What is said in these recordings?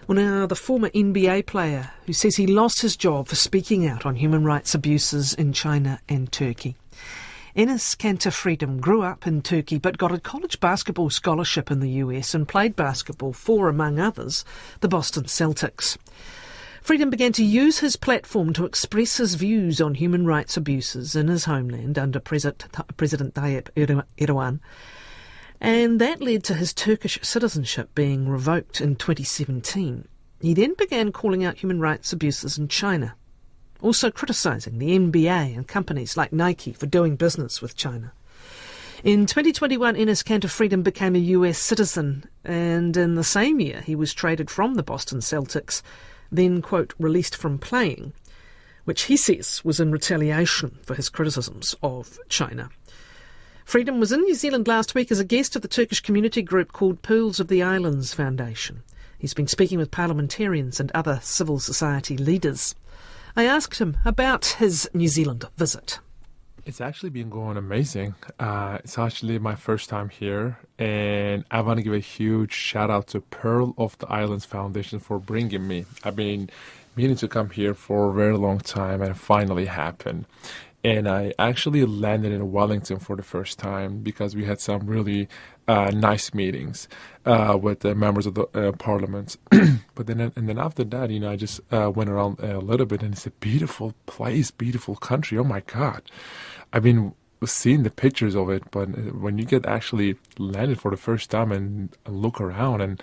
Well, now, the former NBA player who says he lost his job for speaking out on human rights abuses in China and Turkey. Enes Kanter Freedom grew up in Turkey but got a college basketball scholarship in the US and played basketball for, among others, the Boston Celtics. Freedom began to use his platform to express his views on human rights abuses in his homeland under President Tayyip Erdogan, and that led to his Turkish citizenship being revoked in 2017. He then began calling out human rights abuses in China, also criticising the NBA and companies like Nike for doing business with China. In 2021, Enes Kanter Freedom became a US citizen, and in the same year he was traded from the Boston Celtics, then, quote, released from playing, which he says was in retaliation for his criticisms of China. Freedom was in New Zealand last week as a guest of the Turkish community group called Pearls of the Islands Foundation. He's been speaking with parliamentarians and other civil society leaders. I asked him about his New Zealand visit. It's actually been going amazing. It's actually my first time here, and I want to give a huge shout out to Pearl of the Islands Foundation for bringing me. I've been meaning to come here for a very long time, and it finally happened. And I actually landed in Wellington for the first time because we had some really nice meetings with the members of the parliament. But then after that, I just went around a little bit, and it's a beautiful place, beautiful country. Oh my God. I've been seeing the pictures of it, but when you get actually landed for the first time and look around and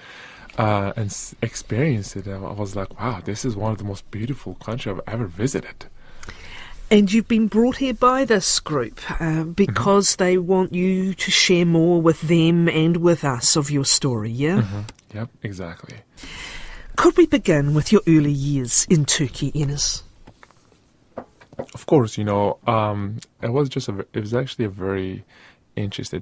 experience it, I was like, wow, this is one of the most beautiful countries I've ever visited. And you've been brought here by this group because they want you to share more with them and with us of your story, yeah? Mm-hmm. Yep, exactly. Could we begin with your early years in Turkey, Enes? Of course, it was actually a very interesting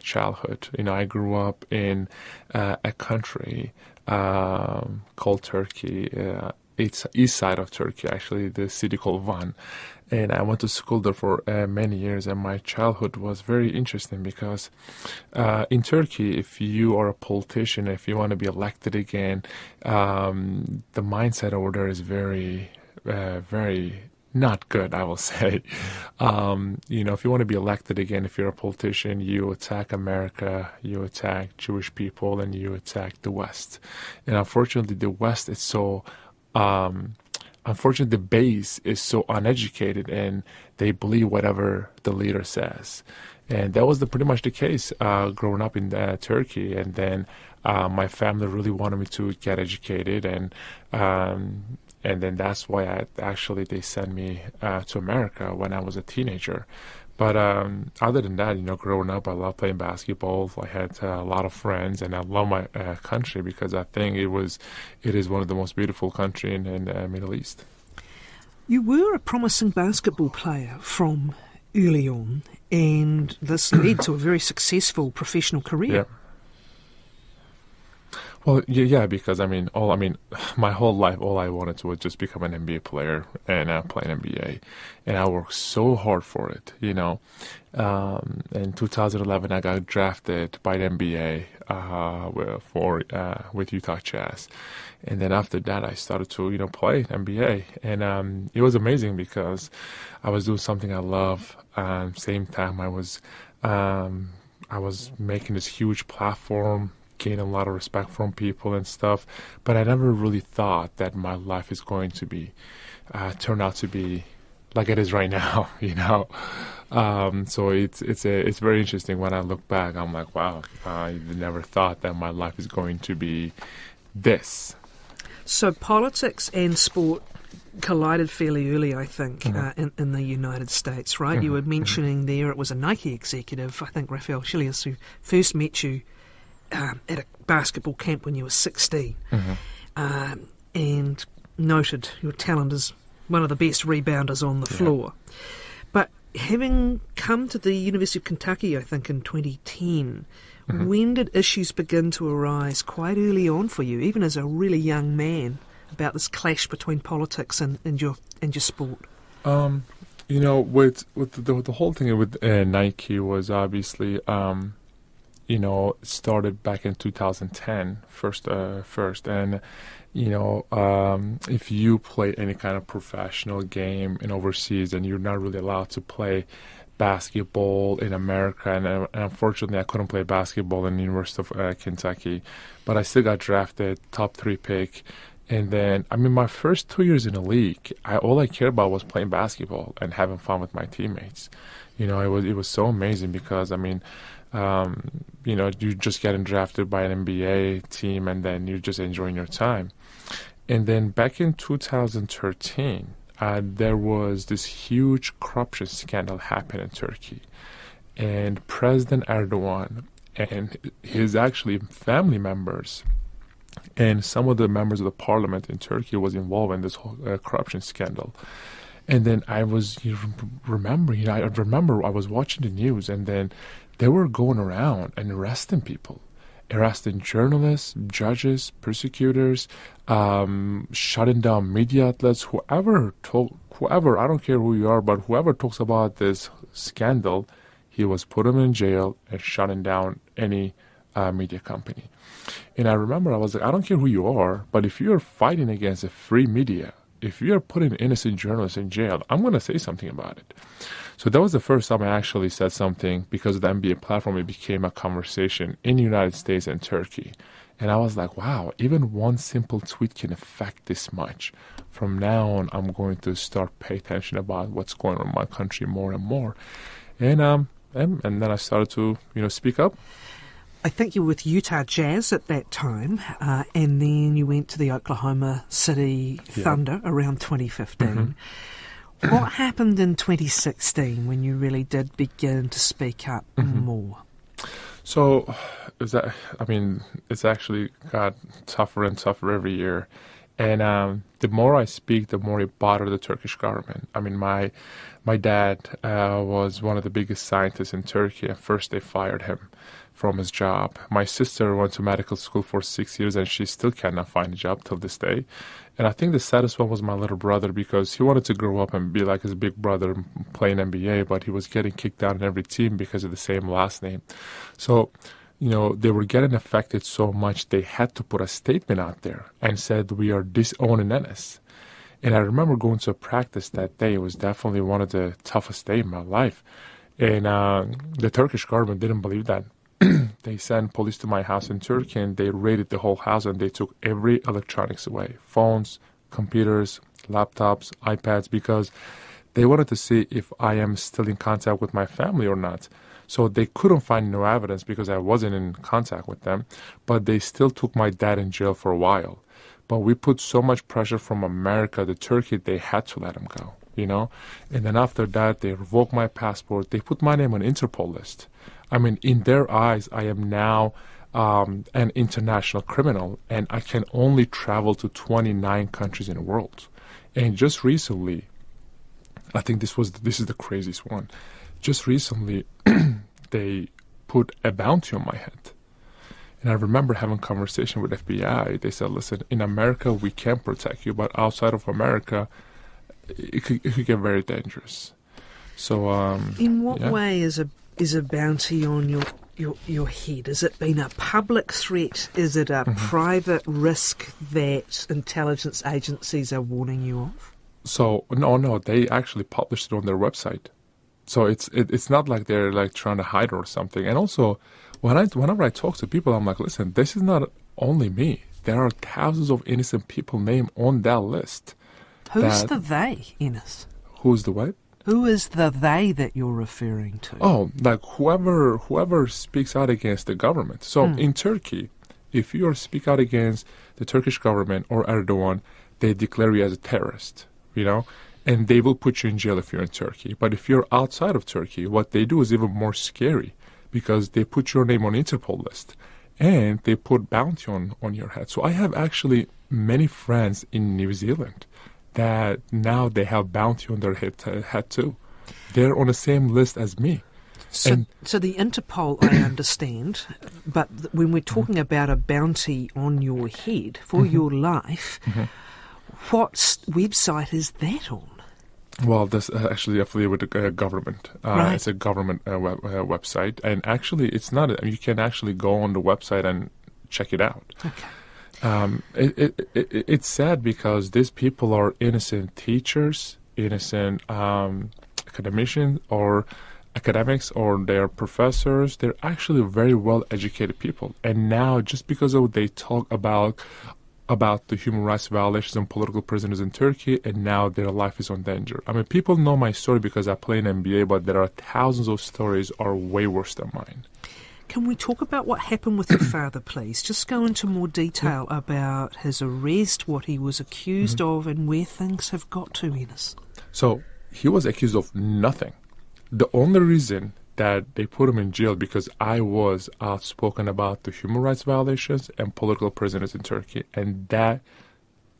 childhood. I grew up in a country called Turkey. It's east side of Turkey, actually, the city called Van. And I went to school there for many years, and my childhood was very interesting because in Turkey, if you are a politician, if you want to be elected again, the mindset over there is very, very not good, I will say. If you want to be elected again, if you're a politician, you attack America, you attack Jewish people, and you attack the West. And unfortunately, the West is so... unfortunately, the base is so uneducated, and they believe whatever the leader says. And that was pretty much the case growing up in Turkey. And then my family really wanted me to get educated, and then that's why they sent me to America when I was a teenager. But other than that, growing up, I love playing basketball. I had a lot of friends, and I love my country because I think it is one of the most beautiful countries in the Middle East. You were a promising basketball player from early on, and this led to a very successful professional career. Yeah. Well, yeah, because my whole life, all I wanted to was just become an NBA player and play an NBA, and I worked so hard for it. In 2011, I got drafted by the NBA with Utah Jazz, and then after that, I started to play NBA, and it was amazing because I was doing something I love. Same time, I was making this huge platform, gain a lot of respect from people and stuff, but I never really thought that my life is going to be turn out to be like it is right now. So it's very interesting when I look back. I'm like, wow, I never thought that my life is going to be this. So politics and sport collided fairly early, I think, in the United States, right? Mm-hmm. You were mentioning there it was a Nike executive, I think Rafael Chilius, who first met you at a basketball camp when you were 16, and noted your talent as one of the best rebounders on the floor. But having come to the University of Kentucky, I think, in 2010, when did issues begin to arise quite early on for you, even as a really young man, about this clash between politics and your sport? With the whole thing with Nike was obviously... started back in 2010 first. And, if you play any kind of professional game in overseas, then you're not really allowed to play basketball in America. And unfortunately, I couldn't play basketball in the University of Kentucky. But I still got drafted, top 3 pick. And then, my first 2 years in the league, all I cared about was playing basketball and having fun with my teammates. It was so amazing because, you're just getting drafted by an NBA team and then you're just enjoying your time. And then back in 2013, there was this huge corruption scandal happened in Turkey. And President Erdogan and his actually family members and some of the members of the parliament in Turkey was involved in this whole corruption scandal. And then I was remembering, I remember I was watching the news, and then they were going around and arresting people, arresting journalists, judges, prosecutors, shutting down media outlets, whoever, I don't care who you are, but whoever talks about this scandal, he was putting in jail and shutting down any media company. And I remember I was like, I don't care who you are, but if you're fighting against a free media, if you're putting innocent journalists in jail, I'm going to say something about it. So that was the first time I actually said something because of the NBA platform. It became a conversation in the United States and Turkey. And I was like, wow, even one simple tweet can affect this much. From now on, I'm going to start pay attention about what's going on in my country more and more. And then I started to, speak up. I think you were with Utah Jazz at that time, and then you went to the Oklahoma City Thunder around 2015. Mm-hmm. What happened in 2016 when you really did begin to speak up more? So, it's actually got tougher and tougher every year. And the more I speak, the more it bothered the Turkish government. My dad was one of the biggest scientists in Turkey. At first, they fired him from his job. My sister went to medical school for 6 years, and she still cannot find a job till this day. And I think the saddest one was my little brother, because he wanted to grow up and be like his big brother playing NBA, but he was getting kicked out in every team because of the same last name. So, they were getting affected so much, they had to put a statement out there and said, we are disowning Enes. And I remember going to a practice that day. It was definitely one of the toughest days in my life. And the Turkish government didn't believe that. They sent police to my house in Turkey, and they raided the whole house, and they took every electronics away, phones, computers, laptops, iPads, because they wanted to see if I am still in contact with my family or not. So they couldn't find no evidence because I wasn't in contact with them, but they still took my dad in jail for a while. But we put so much pressure from America to Turkey, they had to let him go, And then after that, they revoked my passport. They put my name on Interpol list. In their eyes, I am now an international criminal, and I can only travel to 29 countries in the world. And just recently, I think this is the craziest one. Just recently, they put a bounty on my head. And I remember having a conversation with FBI. They said, listen, in America, we can protect you, but outside of America, it could get very dangerous. So, in what way is a bounty on your head? Has it been a public threat? Is it a private risk that intelligence agencies are warning you of? So, no, they actually published it on their website. So it's not like they're like trying to hide or something. And also, whenever I talk to people, I'm like, listen, this is not only me. There are thousands of innocent people named on that list. Who's the they, Enes? Who's the what? Who is the they that you're referring to? Oh, like whoever speaks out against the government. So in Turkey, if you speak out against the Turkish government or Erdogan, they declare you as a terrorist, and they will put you in jail if you're in Turkey. But if you're outside of Turkey, what they do is even more scary, because they put your name on Interpol list and they put bounty on your head. So I have actually many friends in New Zealand that now they have bounty on their head too. They're on the same list as me. So the Interpol, I understand, but when we're talking about a bounty on your head for your life, what website is that on? Well, that's actually affiliated with the government. Right. It's a government website, and actually, it's not. You can actually go on the website and check it out. Okay. It's sad because these people are innocent teachers, innocent academicians, or academics, or they're professors. They're actually very well educated people, and now just because of they talk about the human rights violations and political prisoners in Turkey, and now their life is in danger. I mean, people know my story because I play in NBA, but there are thousands of stories are way worse than mine. Can we talk about what happened with your father, please? Just go into more detail about his arrest, what he was accused of, and where things have got to, Enes. So he was accused of nothing. The only reason that they put him in jail because I was outspoken about the human rights violations and political prisoners in Turkey, and that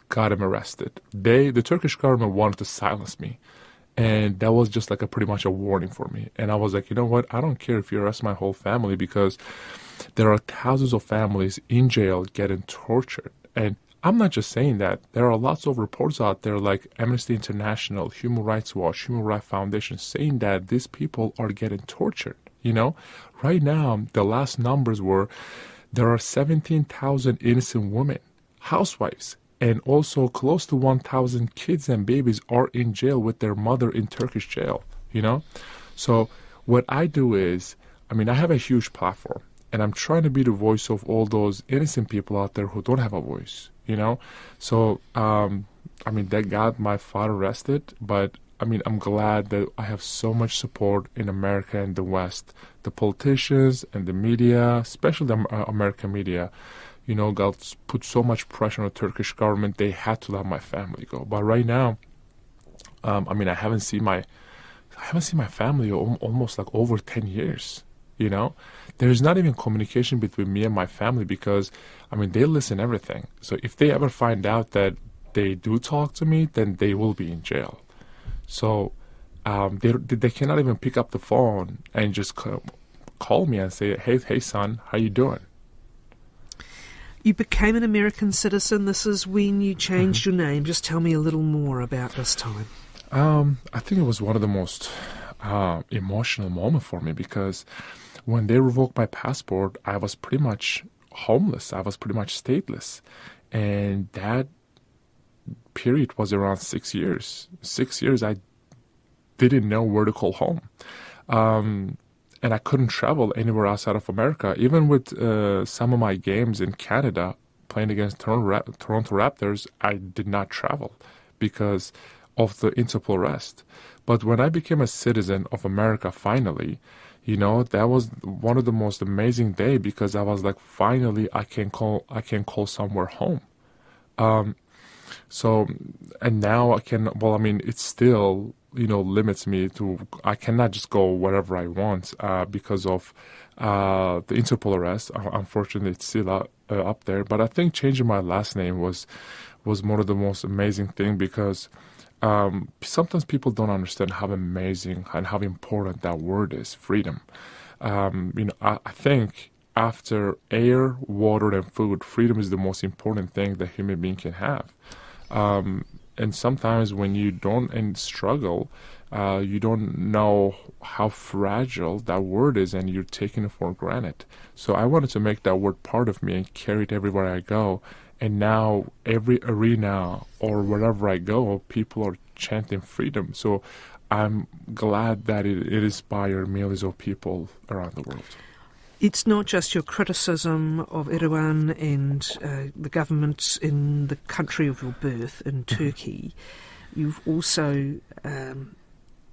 got him arrested. The Turkish government wanted to silence me, and that was just like pretty much a warning for me. And I was like, you know what? I don't care if you arrest my whole family, because there are thousands of families in jail getting tortured. And I'm not just saying that. There are lots of reports out there like Amnesty International, Human Rights Watch, Human Rights Foundation saying that these people are getting tortured. You know, right now, the last numbers were there are 17,000 innocent women, housewives, and also close to 1,000 kids and babies are in jail with their mother in Turkish jail, you know? So what I do is, I mean, I have a huge platform, and I'm trying to be the voice of all those innocent people out there who don't have a voice, you know? So, I mean, that got my father arrested, but I mean, I'm glad that I have so much support in America and the West. The politicians and the media, especially the American media, you know, got put so much pressure on the Turkish government. They had to let my family go. But right now, I mean, I haven't seen my family almost like over 10 years. You know, there's not even communication between me and my family because, I mean, they listen to everything. So if they ever find out that they do talk to me, then they will be in jail. So they cannot even pick up the phone and just call me and say, hey, son, how you doing? You became an American citizen. This is when you changed your name. Just tell me a little more about this time. I think it was one of the most emotional moments for me because when they revoked my passport, I was pretty much homeless. I was pretty much stateless. And that period was around 6 years. 6 years, I didn't know where to call home. And I couldn't travel anywhere outside of America. Even with some of my games in Canada, playing against Toronto Raptors, I did not travel because of the Interpol arrest. But when I became a citizen of America finally, you know, that was one of the most amazing days because I was like, finally, I can call somewhere home. So, and now I can, well, I mean, it's still, you know, limits me to, I cannot just go wherever I want because of the Interpol arrest. Unfortunately, it's still up there. But I think changing my last name was one of the most amazing thing because sometimes people don't understand how amazing and how important that word is, freedom. You know, I think after air, water, and food, freedom is the most important thing that human being can have. And sometimes when you don't and struggle, you don't know how fragile that word is and you're taking it for granted. So I wanted to make that word part of me and carry it everywhere I go. And now every arena or wherever I go, people are chanting freedom. So I'm glad that it inspires millions of people around the world. It's not just your criticism of Erdogan and the government in the country of your birth, in Turkey. You've also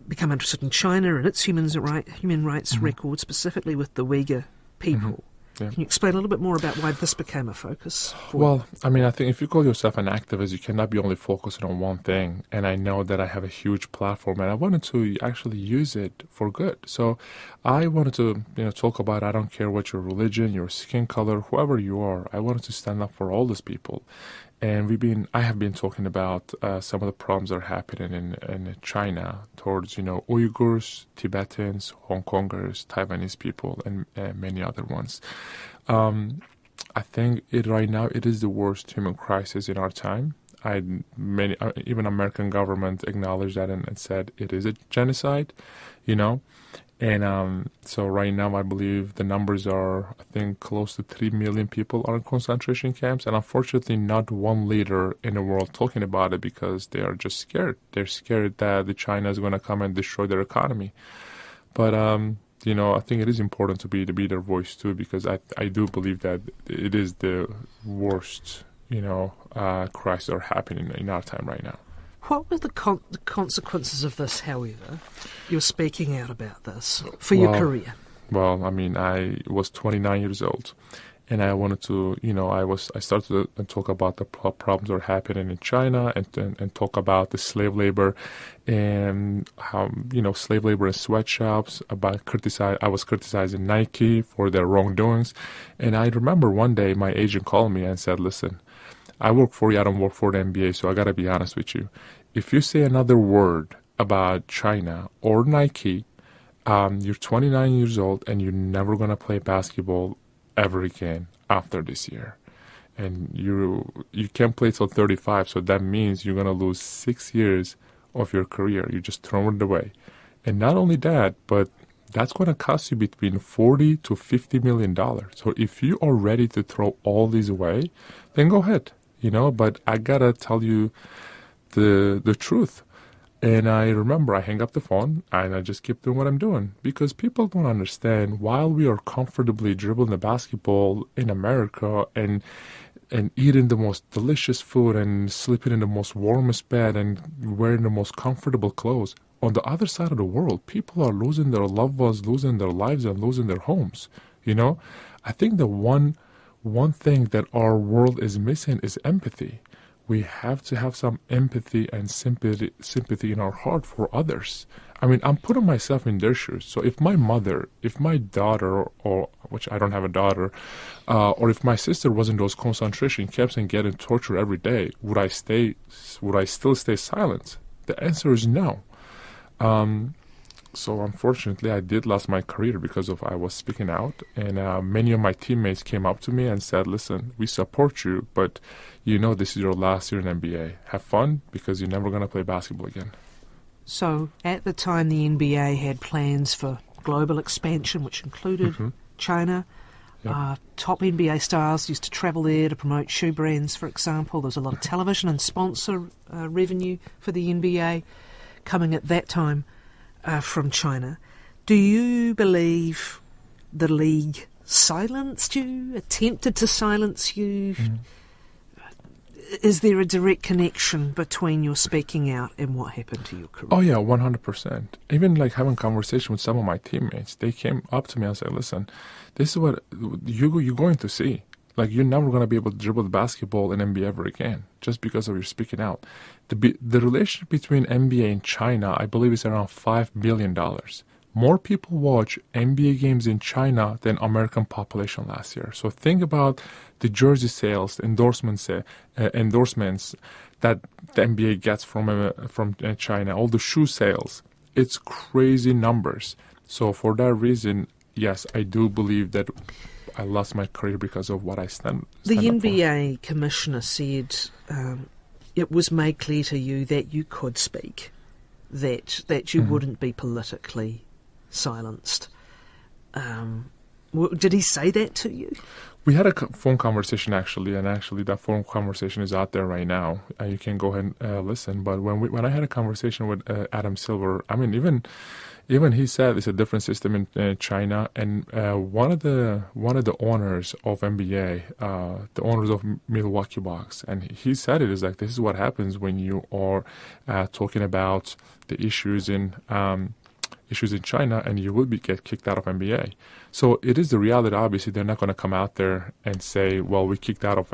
become interested in China and its human rights record, specifically with the Uyghur people. Yeah. Can you explain a little bit more about why this became a focus? Well, I mean, I think if you call yourself an activist, you cannot be only focusing on one thing. And I know that I have a huge platform, and I wanted to actually use it for good. So I wanted to, you know, talk about, I don't care what your religion, your skin color, whoever you are. I wanted to stand up for all these people. And I have been talking about some of the problems that are happening in China towards, you know, Uyghurs, Tibetans, Hong Kongers, Taiwanese people, and many other ones. I think right now it is the worst human crisis in our time. even American government acknowledged that and said it is a genocide, you know. And so right now, I believe the numbers are, I think, close to 3 million people are in concentration camps. And unfortunately, not one leader in the world talking about it because they are just scared. They're scared that the China is going to come and destroy their economy. But, you know, I think it is important to be their voice, too, because I do believe that it is the worst, you know, crisis that are happening in our time right now. What were the consequences of this, however? You're speaking out about this for your career. Well, I mean, I was 29 years old, and I wanted to, you know, I started to talk about the problems that are happening in China and talk about the slave labor and how, you know, slave labor in sweatshops. I was criticizing Nike for their wrongdoings. And I remember one day my agent called me and said, listen, I work for you, I don't work for the NBA, so I got to be honest with you. If you say another word about China or Nike, you're 29 years old and you're never going to play basketball ever again after this year. And you can't play till 35, so that means you're going to lose 6 years of your career. You just throw it away. And not only that, but that's going to cost you between $40 to $50 million. So if you are ready to throw all these away, then go ahead. You know, but I gotta tell you the truth. And I remember I hang up the phone and I just keep doing what I'm doing because people don't understand while we are comfortably dribbling the basketball in America and eating the most delicious food and sleeping in the most warmest bed and wearing the most comfortable clothes, on the other side of the world, people are losing their loved ones, losing their lives and losing their homes. You know, I think the one thing that our world is missing is empathy. We have to have some empathy and sympathy in our heart for others. I mean, I'm putting myself in their shoes. So if my daughter, or which I don't have a daughter, or if my sister was in those concentration camps and getting tortured every day, would I still stay silent? The answer is no. So unfortunately, I did lose my career because I was speaking out, and many of my teammates came up to me and said, listen, we support you, but you know this is your last year in NBA. Have fun because you're never going to play basketball again. So at the time, the NBA had plans for global expansion, which included China. Yep. Top NBA stars used to travel there to promote shoe brands, for example. There was a lot of television and sponsor revenue for the NBA coming at that time from China. Do you believe the league silenced you, attempted to silence you? Is there a direct connection between your speaking out and what happened to your career? Oh, yeah, 100%. Even like having conversation with some of my teammates, they came up to me and said, listen, this is what you're going to see. Like, you're never going to be able to dribble the basketball in NBA ever again just because of your speaking out. The relationship between NBA and China, I believe, is around $5 billion. More people watch NBA games in China than American population last year. So think about the jersey sales, endorsements that the NBA gets from China, all the shoe sales. It's crazy numbers. So for that reason, yes, I do believe that I lost my career because of what I stand The up NBA commissioner said it was made clear to you that you could speak, that you wouldn't be politically silenced. Did he say that to you? We had a phone conversation, actually, and that phone conversation is out there right now. You can go ahead and listen. But when I had a conversation with Adam Silver, I mean, even he said it's a different system in China. And one of the owners of NBA, the owners of Milwaukee Bucks, and he said it is like, this is what happens when you are talking about the issues in China, and you will get kicked out of NBA. So it is the reality. Obviously, they're not going to come out there and say, "Well, we kicked out Enes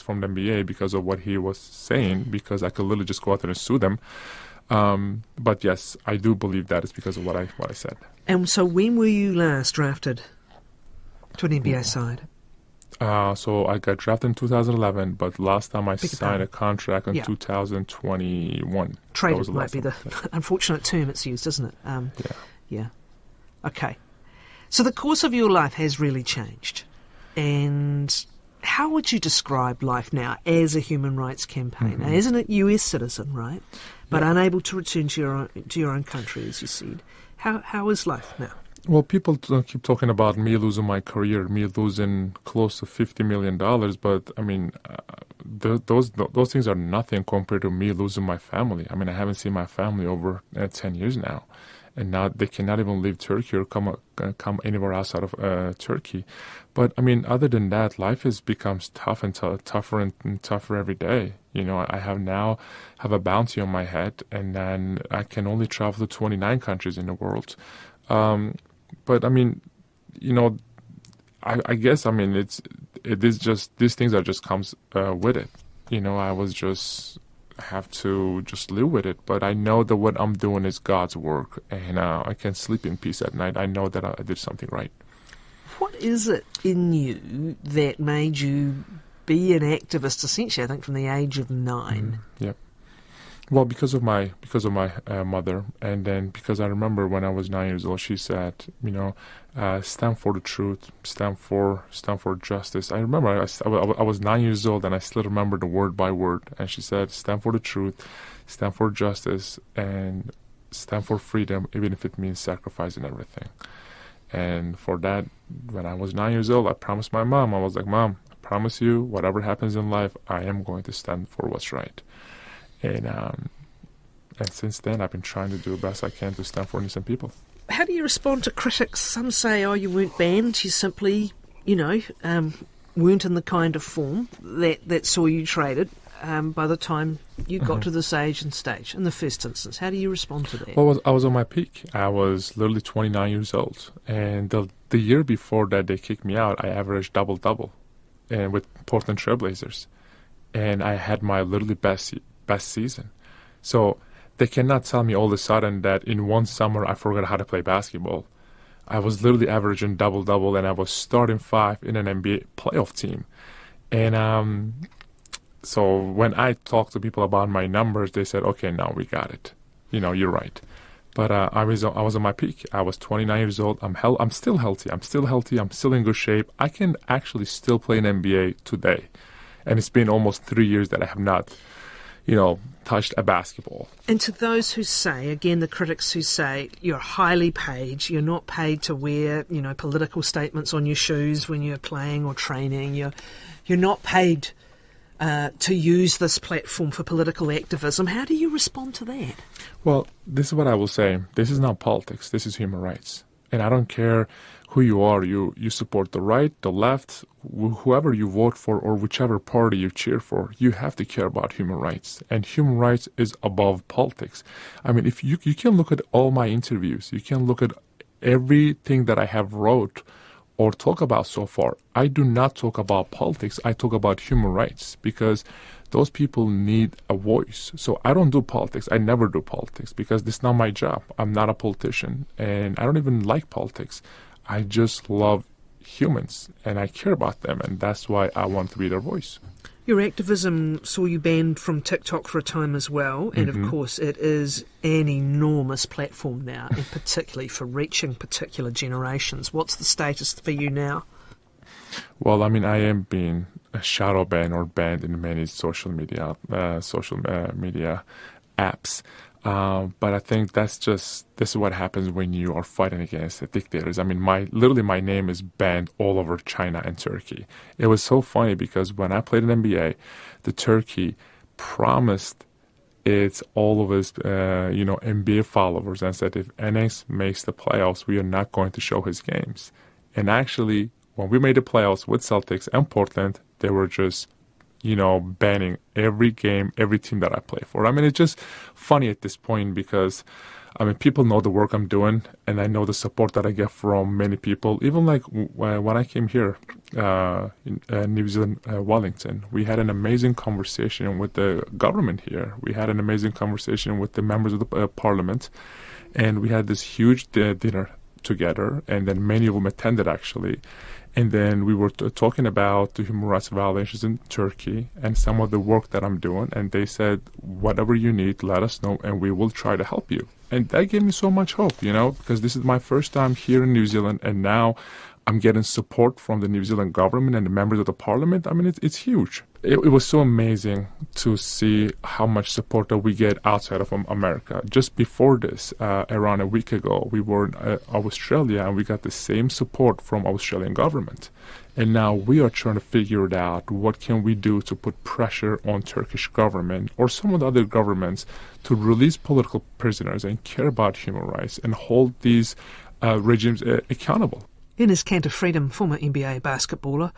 from the NBA because of what he was saying." Because I could literally just go out there and sue them. But yes, I do believe that is because of what I said. And so, when were you last drafted to an NBA side? So I got drafted in 2011, but last time I signed a contract in 2021. Traded might be the unfortunate term it's used, isn't it? Yeah. Okay. So the course of your life has really changed. And How would you describe life now as a human rights campaigner, as a US citizen, right? But unable to return to your own country, as you said. How is life now? Well, people keep talking about me losing my career, me losing close to $50 million, but I mean, those things are nothing compared to me losing my family. I mean, I haven't seen my family over 10 years now, and now they cannot even leave Turkey or come anywhere outside of Turkey. But I mean, other than that, life becomes tough and tougher and tougher every day. You know, I have a bounty on my head, and then I can only travel to 29 countries in the world. But I mean, you know, I guess, I mean, it is just, these things are just comes with it. You know, I was just have to just live with it. But I know that what I'm doing is God's work, and I can sleep in peace at night. I know that I did something right. What is it in you that made you be an activist, essentially, I think, from the age of 9? Yeah. Well, because of my mother, and then because I remember when I was 9 years old, she said, you know, stand for the truth, stand for justice. I remember I was 9 years old, and I still remember the word by word. And she said, stand for the truth, stand for justice, and stand for freedom, even if it means sacrificing everything. And for that, when I was 9 years old, I promised my mom, I was like, Mom, I promise you, whatever happens in life, I am going to stand for what's right. And since then, I've been trying to do the best I can to stand for innocent people. How do you respond to critics? Some say, oh, you weren't banned, you simply, you know, weren't in the kind of form that saw you traded by the time you got to this age and stage, in the first instance. How do you respond to that? Well, I was on my peak. I was literally 29 years old. And the year before that they kicked me out, I averaged double-double and with Portland Trailblazers. And I had my literally best season. So they cannot tell me all of a sudden that in one summer I forgot how to play basketball. I was literally averaging double-double, and I was starting 5 in an NBA playoff team. And so when I talked to people about my numbers, they said, okay, now we got it. You know, you're right. But I was on my peak. I was 29 years old. I'm still healthy. I'm still in good shape. I can actually still play in NBA today. And it's been almost 3 years that I have not, you know, touched a basketball. And to those who say, again, the critics who say you're highly paid, you're not paid to wear, you know, political statements on your shoes when you're playing or training, you're not paid to use this platform for political activism. How do you respond to that? Well, this is what I will say. This is not politics. This is human rights. And I don't care who you are. You support the right, the left, whoever you vote for, or whichever party you cheer for. You have to care about human rights. And human rights is above politics. I mean, if you can look at all my interviews, you can look at everything that I have wrote or talk about so far. I do not talk about politics. I talk about human rights, because those people need a voice. So I don't do politics. I never do politics, because this is not my job. I'm not a politician, and I don't even like politics. I just love humans, and I care about them, and that's why I want to be their voice. Your activism saw you banned from TikTok for a time as well, and of course it is an enormous platform now, and particularly for reaching particular generations. What's the status for you now? Well, I mean, I am being shadow banned or banned in many social media apps. But I think this is what happens when you are fighting against the dictators. I mean, my name is banned all over China and Turkey. It was so funny because when I played in NBA, the Turkey promised all of its NBA followers and said, if Enes makes the playoffs, we are not going to show his games. And actually, when we made the playoffs with Celtics and Portland, they were just banning every game, every team that I play for. I mean, it's just funny at this point because, I mean, people know the work I'm doing, and I know the support that I get from many people. Even like when I came here in New Zealand, Wellington, we had an amazing conversation with the government here. We had an amazing conversation with the members of the parliament, and we had this huge dinner together, and then many of them attended actually. And then we were talking about the human rights violations in Turkey and some of the work that I'm doing. And they said, whatever you need, let us know, and we will try to help you. And that gave me so much hope, because this is my first time here in New Zealand. And now I'm getting support from the New Zealand government and the members of the parliament. I mean, it's huge. It was so amazing to see how much support that we get outside of America. Just before this, around a week ago, we were in Australia and we got the same support from Australian government. And now we are trying to figure it out. What can we do to put pressure on Turkish government or some of the other governments to release political prisoners and care about human rights and hold these regimes accountable? Enes Kanter Freedom, former NBA basketballer,